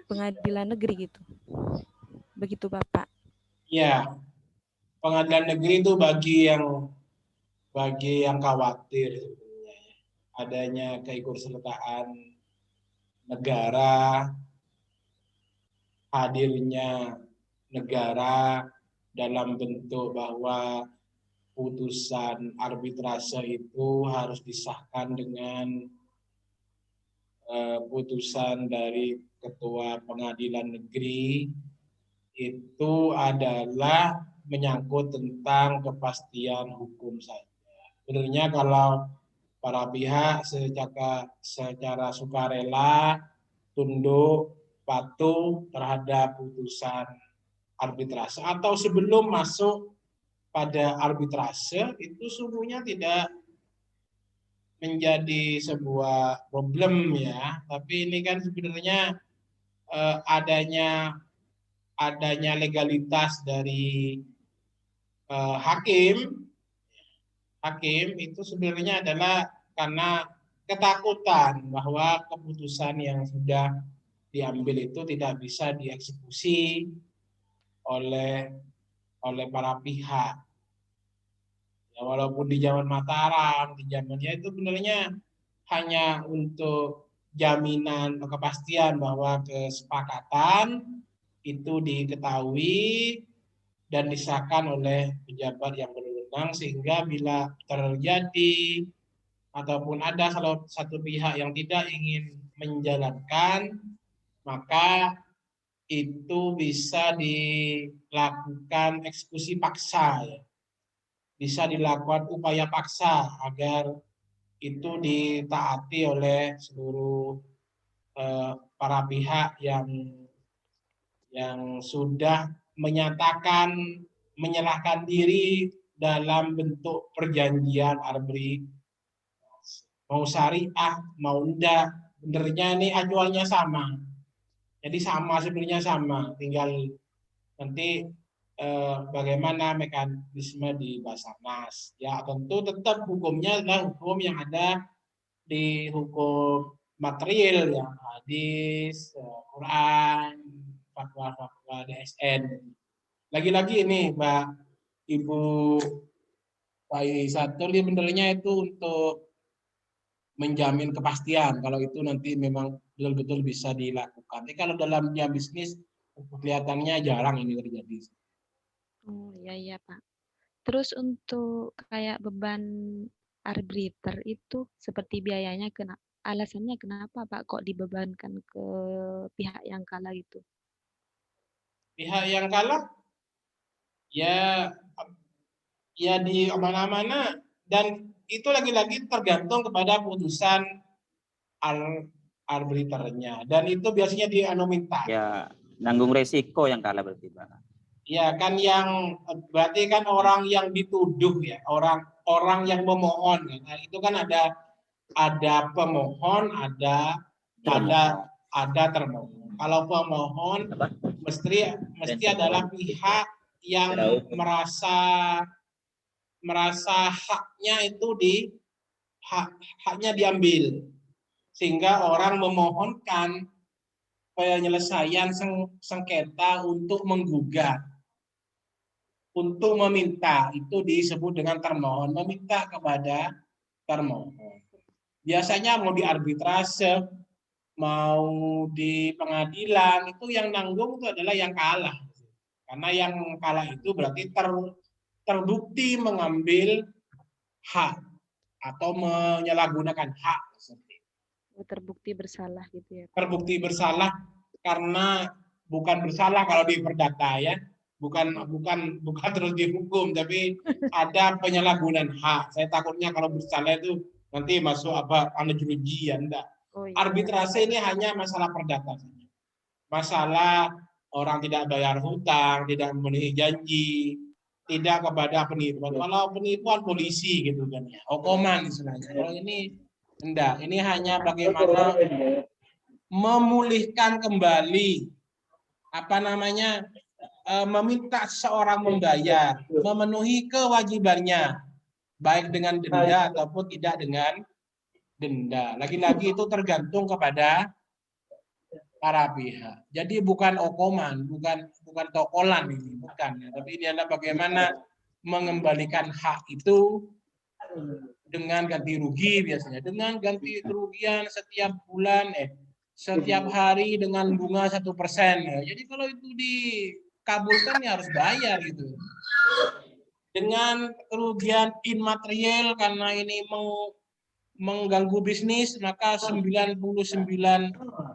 E: pengadilan negeri gitu? Begitu Bapak.
B: Ya, pengadilan negeri itu bagi yang khawatir sebenarnya adanya keikutsertaan negara, hadirnya negara dalam bentuk bahwa putusan arbitrase itu harus disahkan dengan putusan dari Ketua Pengadilan Negeri, itu adalah menyangkut tentang kepastian hukum saja. Sebenarnya kalau para pihak secara sukarela tunduk patuh terhadap putusan arbitrase atau sebelum masuk pada arbitrase itu sungguhnya tidak menjadi sebuah problem ya, tapi ini kan sebenarnya adanya legalitas dari hakim itu sebenarnya adalah karena ketakutan bahwa keputusan yang sudah diambil itu tidak bisa dieksekusi oleh para pihak. Ya, walaupun di zaman Mataram, di zamannya itu sebenarnya hanya untuk jaminan atau kepastian bahwa kesepakatan itu diketahui dan disahkan oleh pejabat yang berwenang, sehingga bila terjadi ataupun ada salah satu pihak yang tidak ingin menjalankan, maka itu bisa dilakukan eksekusi paksa ya. Bisa dilakukan upaya paksa agar itu ditaati oleh seluruh para pihak yang sudah menyatakan menyerahkan diri dalam bentuk perjanjian arbitrase. Mau syariah, mau enggak, benernya ini acuannya sama. Jadi sebenarnya sama, tinggal nanti bagaimana mekanisme di Basarnas. Ya tentu tetap hukumnya adalah hukum yang ada di hukum material ya, hadis, Quran, fatwa DSN. Lagi-lagi ini Mbak Ibu Faisatul, benernya itu untuk menjamin kepastian kalau itu nanti memang betul-betul bisa dilakukan. Tapi kalau dalam bisnis kelihatannya jarang ini terjadi.
E: Oh iya Pak. Terus untuk kayak beban arbiter itu seperti biayanya, alasannya kenapa Pak kok dibebankan ke pihak yang kalah itu?
B: Pihak yang kalah ya di mana-mana, dan itu lagi-lagi tergantung kepada putusan arbitrernya, dan itu biasanya minta.
C: Ya, nanggung resiko yang kalah berarti, Pak.
B: Ya kan yang berarti kan orang yang dituduh ya, orang yang memohon. Nah, itu kan ada pemohon, ada termohon. Kalau pemohon mesti adalah pihak yang merasa haknya itu haknya diambil, sehingga orang memohonkan penyelesaian sengketa untuk menggugat, untuk meminta, itu disebut dengan termohon, meminta kepada termohon. Biasanya mau di arbitrase, mau di pengadilan, itu yang nanggung itu adalah yang kalah. Karena yang kalah itu berarti terbukti mengambil hak atau menyalahgunakan hak.
E: Terbukti bersalah gitu ya.
B: Terbukti bersalah karena bukan bersalah kalau di perdata ya. Bukan terus dihukum, tapi ada penyalahgunaan hak. Saya takutnya kalau bersalah itu nanti masuk analogi ya, enggak.
E: Oh, iya.
B: Arbitrase ini hanya masalah perdata saja. Masalah orang tidak bayar hutang, tidak memenuhi janji, tidak kepada penipuan. Kalau penipuan polisi gitu kan ya, hukuman istilahnya. Kalau ini enggak, ini hanya bagaimana memulihkan kembali meminta seorang membayar, memenuhi kewajibannya, baik dengan denda ataupun tidak dengan denda. Lagi-lagi itu tergantung kepada para pihak. Jadi bukan okoman, bukan tokolan ini, bukan. Tapi ini adalah bagaimana mengembalikan hak itu dengan ganti rugi biasanya, dengan ganti kerugian setiap bulan, setiap hari dengan bunga 1%. Jadi kalau itu dikabulkan ya harus bayar gitu. Dengan kerugian imaterial karena ini mengganggu bisnis, maka 99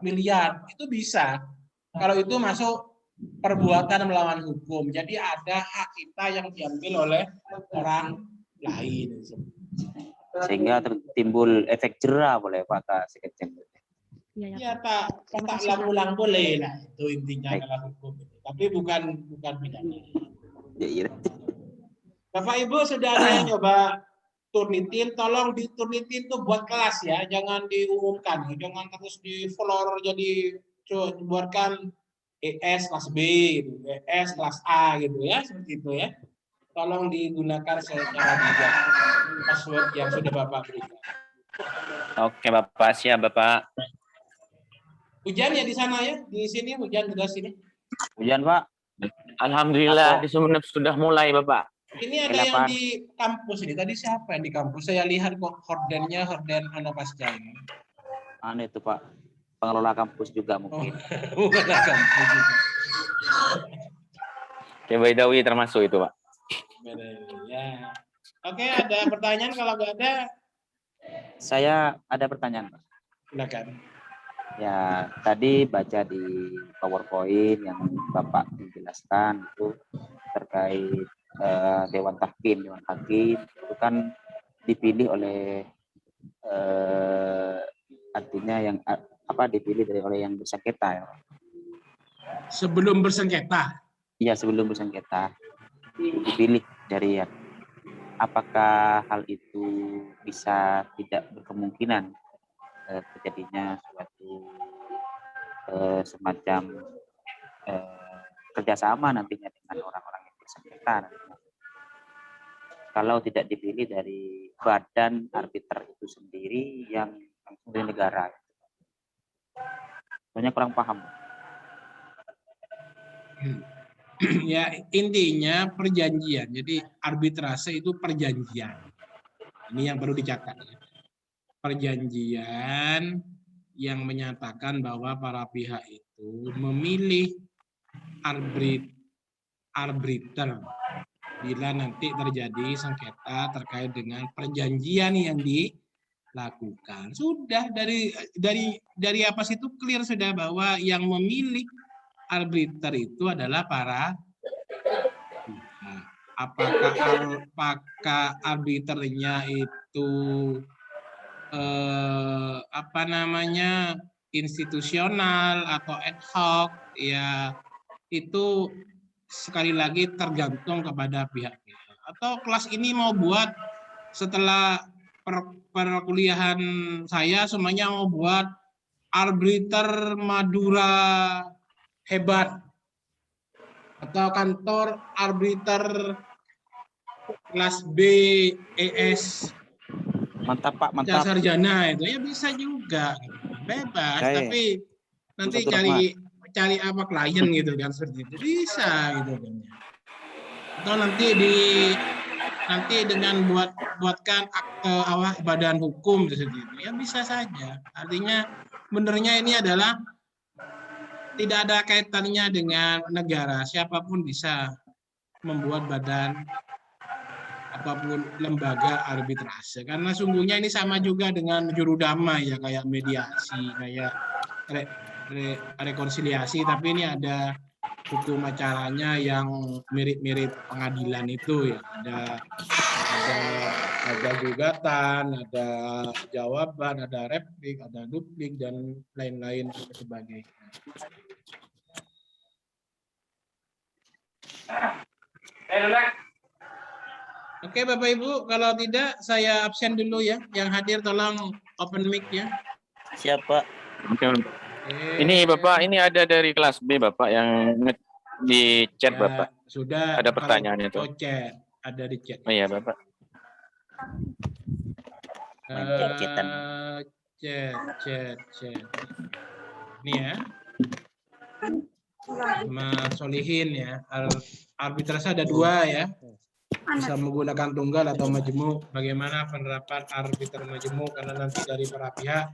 B: miliar itu bisa. Kalau itu masuk perbuatan melawan hukum. Jadi ada hak kita yang diambil oleh orang lain.
C: Sehingga timbul efek jera boleh Pak Kak sekecil.
B: Ya tak ulang boleh lah, itu intinya dalam hukum. Tapi bukan pidana.
C: Ya,
B: Bapak Ibu sudah ada yang coba Turnitin, tolong diturnitin tuh buat kelas ya, jangan diumumkan, jangan terus di floor jadi buatkan ES kelas B, gitu, ES kelas A gitu ya, seperti itu ya. Tolong digunakan secara bijak password yang sudah Bapak berikan.
D: Oke Bapak, siap Bapak.
B: Hujan ya di sana ya, di sini hujan juga sini.
C: hujan Pak.
D: Alhamdulillah di Sumeneb sudah mulai Bapak.
B: Ini ada yang di kampus ini. Tadi siapa yang di kampus? Saya lihat kok horden Anapasca ini.
C: Itu Pak, pengelola kampus juga mungkin.
B: Pengelola kampus juga.
D: Baidawi termasuk itu Pak.
B: Ya. Oke, ada pertanyaan? Kalau nggak ada,
C: Saya ada pertanyaan Pak.
B: silakan.
C: Ya, tadi baca di PowerPoint yang Bapak menjelaskan itu terkait Dewan Hakim itu kan dipilih oleh artinya yang dipilih oleh yang bersengketa ya.
B: Sebelum bersengketa.
C: Iya, sebelum bersengketa dipilih dari yang. Apakah hal itu bisa tidak berkemungkinan terjadinya suatu semacam kerjasama nantinya dengan orang-orang yang bersengketa nantinya. Kalau tidak dipilih dari badan arbiter itu sendiri yang langsung dari negara. Banyak kurang paham.
B: Ya, intinya perjanjian. Jadi arbitrase itu perjanjian. Ini yang perlu dicatat. Perjanjian yang menyatakan bahwa para pihak itu memilih arbiter bila nanti terjadi sengketa terkait dengan perjanjian yang dilakukan. Sudah dari apa situ clear sudah bahwa yang memilih arbiter itu adalah para pihak. Apakah arbiternya itu institusional atau ad hoc, ya itu sekali lagi tergantung kepada pihak-pihak. Atau kelas ini mau buat setelah perkuliahan saya semuanya mau buat arbiter Madura hebat atau kantor arbiter kelas B ES
C: Mantap Pak, mantap.
B: sarjana itu ya bisa juga, bebas.
C: Oke.
B: Tapi nanti
C: Satu
B: cari apa klien gitu kan, seperti itu bisa gitu kan. Atau nanti dengan buatkan akte badan hukum seperti itu ya bisa saja. Artinya benernya ini adalah tidak ada kaitannya dengan negara, siapapun bisa membuat badan apapun lembaga arbitrase, karena sungguhnya ini sama juga dengan juru damai ya, kayak mediasi, kayak rekonsiliasi, tapi ini ada hukum acaranya yang mirip-mirip pengadilan itu ya, ada gugatan, ada jawaban, ada replik, ada duplik dan lain-lain sebagainya. Oke Bapak Ibu, kalau tidak saya absen dulu ya. Yang hadir tolong open mic ya.
C: Siap Pak.
D: Oke. Ini Bapak, ini ada dari kelas B Bapak yang di chat
B: Ya,
D: Bapak.
B: sudah.
D: Ada pertanyaan itu.
B: Chat, ada di chat.
D: Oh iya Bapak.
B: Chat. Ini ya. Mas Solihin ya. Arbitrase ada 2 ya. Bisa menggunakan tunggal atau majemuk. Bagaimana penerapan arbiter majemuk? Karena nanti dari para pihak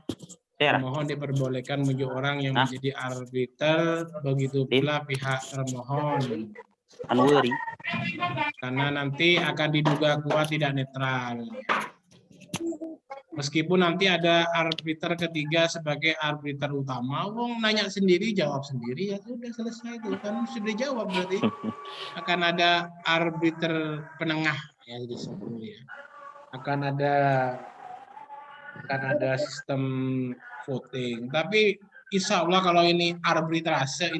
B: pemohon diperbolehkan menunjuk orang yang menjadi arbiter, begitu pula pihak termohon. Karena nanti akan diduga kuat tidak netral. Meskipun nanti ada arbiter ketiga sebagai arbiter utama, wong nanya sendiri, jawab sendiri, ya sudah selesai itu kan sudah dijawab, berarti akan ada arbiter penengah ya disebut ya. Akan ada sistem voting. Tapi insya Allah kalau ini arbitrase,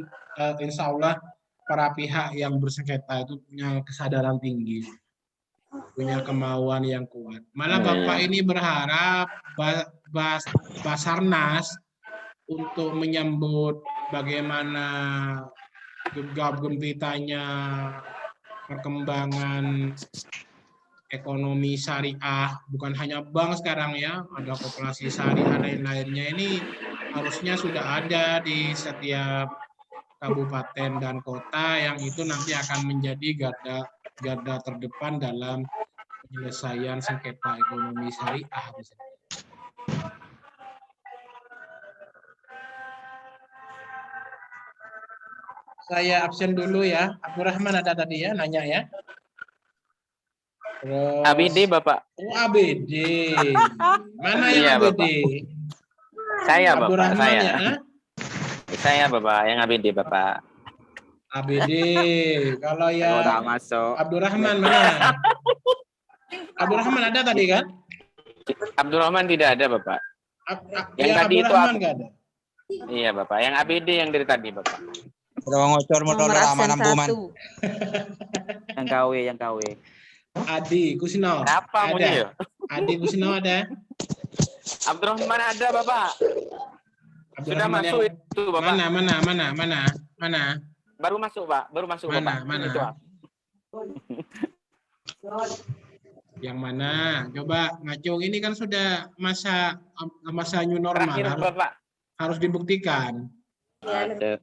B: insya Allah para pihak yang bersengketa itu punya kesadaran tinggi, punya kemauan yang kuat. Malah Bapak ini berharap Basarnas untuk menyambut bagaimana gegap gempitanya perkembangan ekonomi syariah, bukan hanya bank sekarang ya, ada koperasi syariah lain-lainnya, ini harusnya sudah ada di setiap kabupaten dan kota, yang itu nanti akan menjadi garda terdepan dalam penyelesaian sengketa ekonomi syariah. Saya absen dulu ya. Abdurrahman ada tadi ya, nanya ya. Terus,
D: ABD Bapak.
B: Oh ABD. Mana yang
D: Iya,
B: ABD?
D: Bapak. Saya Bapak,
B: Abdurrahman
D: saya.
B: ya?
D: Saya Bapak, yang ABD Bapak.
B: ABD. Kalau yang
C: Udah masuk.
B: Abdurrahman mana? Abdurrahman ada tadi kan?
D: Abdurrahman tidak ada Bapak. Yang
B: ya,
D: tadi itu
B: Abdurrahman nggak ada.
D: Iya Bapak, yang ABD yang dari tadi Bapak.
F: Ngocor motor aman ampuman.
C: Yang KW.
B: Adi Kusno.
D: Apa mau
B: ada?
D: dia?
B: Adi Kusno ada?
D: Abdurrahman ada Bapak. Sudah
B: Abdurrahman
D: masuk itu Bapak.
B: Mana?
D: Baru masuk Pak, baru masuk
B: Mana?
D: Bapak.
B: Mana?
D: Itu, Pak.
B: Yang mana? Coba ngacung, ini kan sudah masa new normal,
D: Terakhir Bapak.
B: harus dibuktikan.
C: Ada.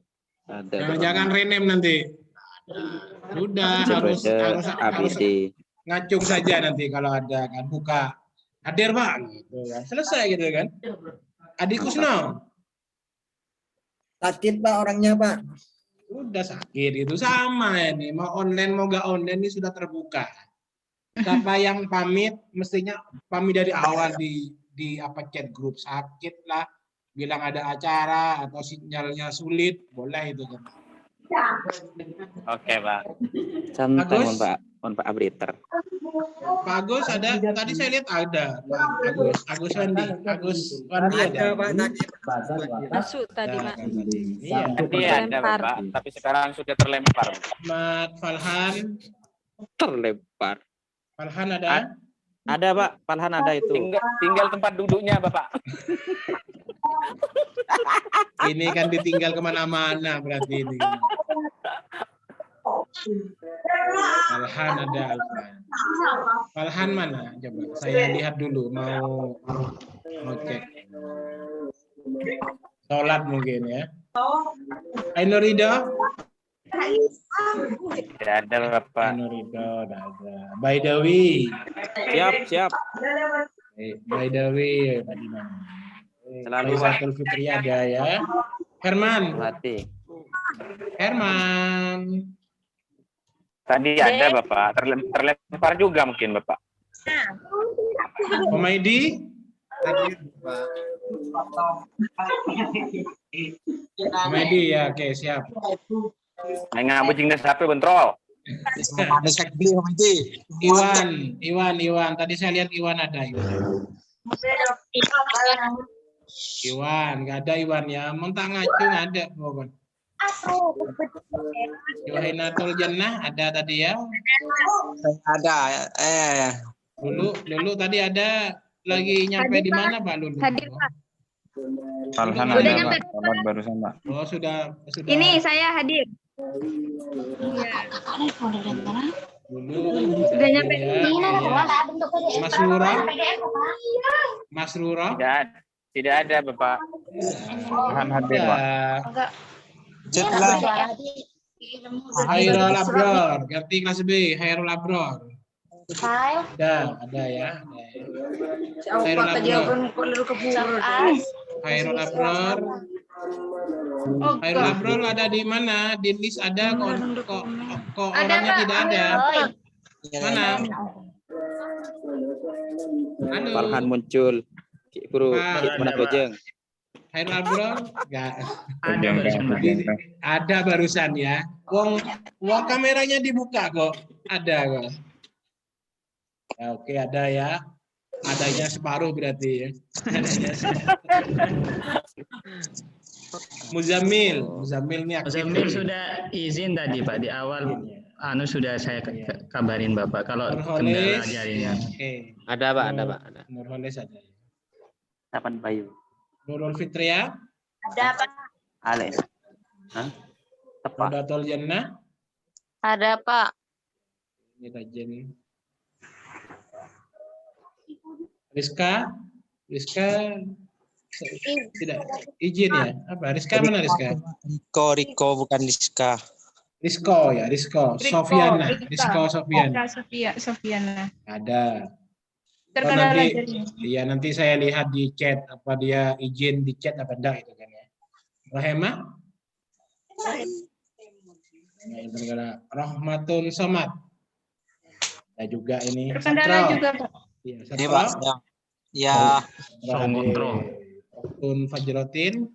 B: Jangan renem nanti. Sudah harus
C: ABD.
B: ngacung saja nanti kalau ada kan, buka hadir Pak gitu kan. Selesai gitu kan. Adi Kusno.
F: Sakit Pak orangnya Pak.
B: Udah sakit itu sama ini, mau online mau nggak online ini sudah terbuka. Siapa yang pamit mestinya pamit dari awal di apa chat grup, sakit lah, bilang ada acara atau sinyalnya sulit, boleh itu kan.
D: Oke Pak.
C: Santai
B: Bagus.
C: Pak. Pak Arbiter.
B: Pak Agus ada, tadi saya lihat ada Pak Agus Wandi ada.
F: Pak tadi.
E: Masuk tadi,
B: Ada
E: Pak.
B: kan tadi. Iya.
D: Tadi ada
E: Terlempar.
D: Bapak, tapi sekarang sudah terlempar.
B: Ahmad Falhan
C: Terlempar.
B: ada.
C: Ada Pak, Falhan ada itu.
D: Tinggal tempat duduknya Bapak.
B: Ini kan ditinggal kemana-mana berarti ini. Falhan ada. Falhan mana? Coba saya lihat dulu, mau cek. Sholat mungkin ya. Ainurida?
D: Tidak ada Bapak.
B: Ainurida ada. Baidawi.
C: Siap.
B: Baidawi tadi mana?
C: Selalu,
B: Faizatul Fitri ada ya. Herman.
C: Berarti.
B: Herman.
D: Tadi ada Bapak, terlempar juga mungkin Bapak.
B: Omaidi. Omaidi ya, oke siap.
D: Nengah bucing dan sapi kontrol.
B: Iwan. Tadi saya lihat Iwan ada. Iwan, nggak ada Iwan ya. Mentang ngacu nggak ada. Yohinatul Jannah ada tadi ya.
F: Ada.
B: Lulu tadi ada lagi nyampe di mana Pak Lulu?
G: Hadir, Pak.
F: Falhan
G: Udah nyampe.
F: Sholat barusan Pak.
B: Oh sudah.
G: Ini saya hadir.
B: Lulu
G: Udah nyampe.
B: Masrura.
D: Tidak ada Bapak.
F: Falhan hadir Pak.
B: Hairul Abror, ganti kelas B, Hairul Abror. Ada ya. Hairul Abror. Hairul Abror ada di mana? Di list ada kok orangnya tidak ada. Mana? Halo.
C: Falhan muncul. Cik Guru,
B: Pak.
C: Cik mana Bojeng?
B: Hairul Abror enggak.
A: Ada barusan, Pak.
B: Ada barusan ya. Wong kameranya dibuka kok. Ada kok. Ya, oke ada ya. Adanya separuh berarti ya. Muzammil ini aktif.
A: Muzammil sudah izin tadi Pak di awal. Sudah saya kabarin Bapak kalau kendala
B: Nurholis.
A: jaringan.
B: Oke.
C: Ada Pak, ada.
B: Nurholis ada.
C: Kapan Bayu?
B: Nurul Fitria,
G: Ada, Pak.
C: Ales. Hah? Tepat.
B: Rodatul Jannah,
G: Ada, Pak.
B: ini Rajen. Rizka tidak izin ya? Apa? Rizka mana Rizka?
F: Riko bukan Rizka.
B: Rizko. Sofiana.
G: Sofiana.
B: Ada.
G: Terkendala
B: Nanti,
G: jaringan.
B: iya nanti saya lihat di chat apa dia izin di chat apa enggak itu kan ya. Rohema? Rahmatun Somad. Ada juga ini.
G: Terkendala
B: Satro.
G: juga, Pak.
B: Iya,
F: Ini
B: Satro.
F: Pak. Ya.
A: Sound control.
B: Rohtun Fajrotin.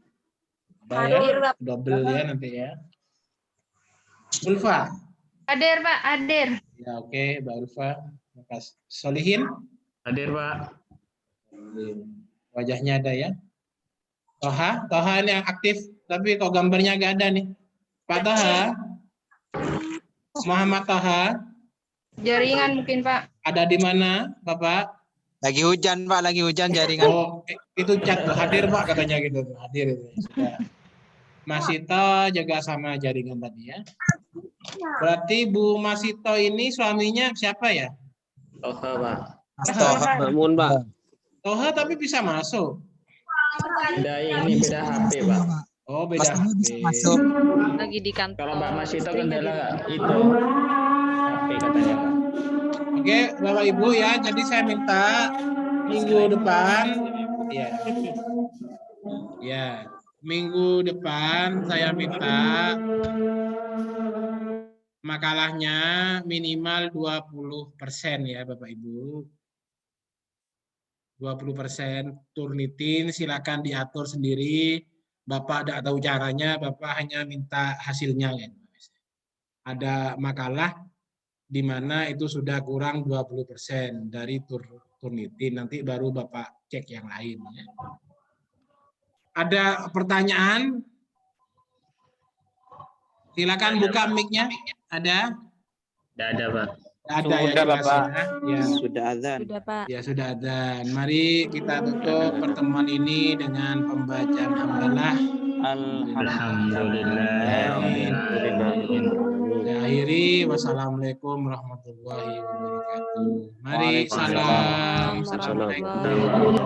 G: Hadir, Pak.
B: Double ya nanti ya. Ulfa.
G: Hadir, Pak. Hadir.
B: Ya oke, Mbak Ulfa. Makasih. Solihin.
A: Hadir Pak.
B: Wajahnya ada ya. Toha ini yang aktif, tapi kok gambarnya nggak ada nih. Pak Toha. Muhammad Toha.
G: Jaringan mungkin, Pak.
B: Ada di mana, Bapak?
F: Lagi hujan Pak, lagi hujan jaringan.
B: Oh, itu chat tuh, hadir Pak katanya gitu. Hadir itu. Sudah. Masito juga sama jaringan tadi ya. Berarti Bu Masito ini suaminya siapa ya?
A: Toha Pak.
C: Bangun Pak.
B: Toha tapi bisa masuk.
A: Beda HP Pak.
B: Oh, beda.
F: Masuk.
E: Lagi di kantor.
A: Kalau Mbak Masito kendala itu HP katanya Pak.
B: Oke, Bapak Ibu ya. Jadi saya minta minggu depan, minggu depan saya minta makalahnya minimal 20% ya Bapak Ibu. 20% Turnitin silakan diatur sendiri. Bapak tidak tahu caranya, Bapak hanya minta hasilnya ya. Ada makalah di mana itu sudah kurang 20% dari Turnitin. Nanti baru Bapak cek yang lain. Ya. Ada pertanyaan? Silakan buka mic-nya. Ada?
A: Tidak ada, Pak.
B: Ada ya,
D: Sudah, Bapak.
B: ya.
F: Sudah azan.
E: Sudah, Pak.
B: Ya sudah ada. Mari kita tutup pertemuan ini dengan pembacaan hamdalah.
A: Alhamdulillah.
B: Saya akhiri. Wassalamualaikum warahmatullahi wabarakatuh. Mari salam.
E: Waalaikumsalam warahmatullahi wabarakatuh.